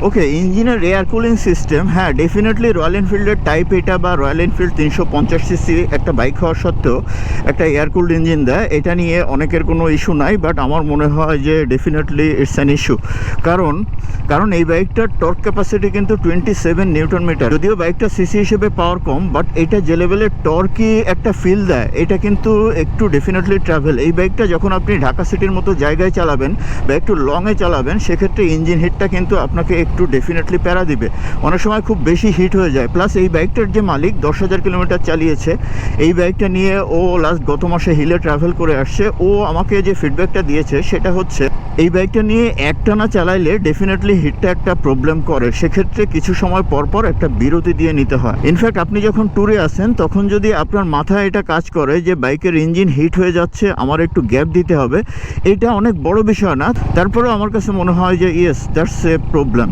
ওকে, ইঞ্জিনের air cooling system, হ্যাঁ definitely royal এনফিল্ডের type এটা বা রয়্যাল এনফিল্ড 350cc একটা বাইক হওয়া সত্ত্বেও একটা এয়ার কুলড ইঞ্জিন দেয়, এটা নিয়ে অনেকের কোনো ইস্যু নাই। বাট আমার মনে হয় যে ডেফিনেটলি ইটস অ্যান ইস্যু। কারণ এই বাইকটার টর্ক ক্যাপাসিটি কিন্তু 27 নিউটন মিটার। যদিও বাইকটা সিসি হিসেবে পাওয়ার কম, বাট এটা যে লেভেলের টর্কই একটা ফিল দেয়, এটা কিন্তু একটু ডেফিনেটলি ট্রাভেল। এই বাইকটা যখন আপনি ঢাকা সিটির মতো জায়গায় চালাবেন বা একটু লংয়ে চালাবেন, সেক্ষেত্রে ইঞ্জিন হিটটা কিন্তু আপনাকে একটু ডেফিনেটলি প্যারা দিবে, অনেক সময় খুব বেশি হিট হয়ে যায়। প্লাস এই বাইকটার যে মালিক 10,000 কিলোমিটার চালিয়েছে এই বাইকটা নিয়ে, ও লাস্ট গত মাসে হিলে ট্রাভেল করে আসছে। ও আমাকে যে ফিডব্যাকটা দিয়েছে সেটা হচ্ছে এই বাইকটা নিয়ে একটানা চালাইলে ডেফিনেটলি হিটটা একটা প্রবলেম করে, সেক্ষেত্রে কিছু সময় পর পর একটা বিরতি দিয়ে নিতে হয়। ইনফ্যাক্ট আপনি যখন ট্যুরে আসেন তখন যদি আপনার মাথায় এটা কাজ করে যে বাইকের ইঞ্জিন হিট হয়ে যাচ্ছে, আমার একটু গ্যাপ দিতে হবে, এটা অনেক বড় বিষয় না, তারপরেও আমার কাছে মনে হয় যে ইয়েস দ্যাটস এ প্রবলেম।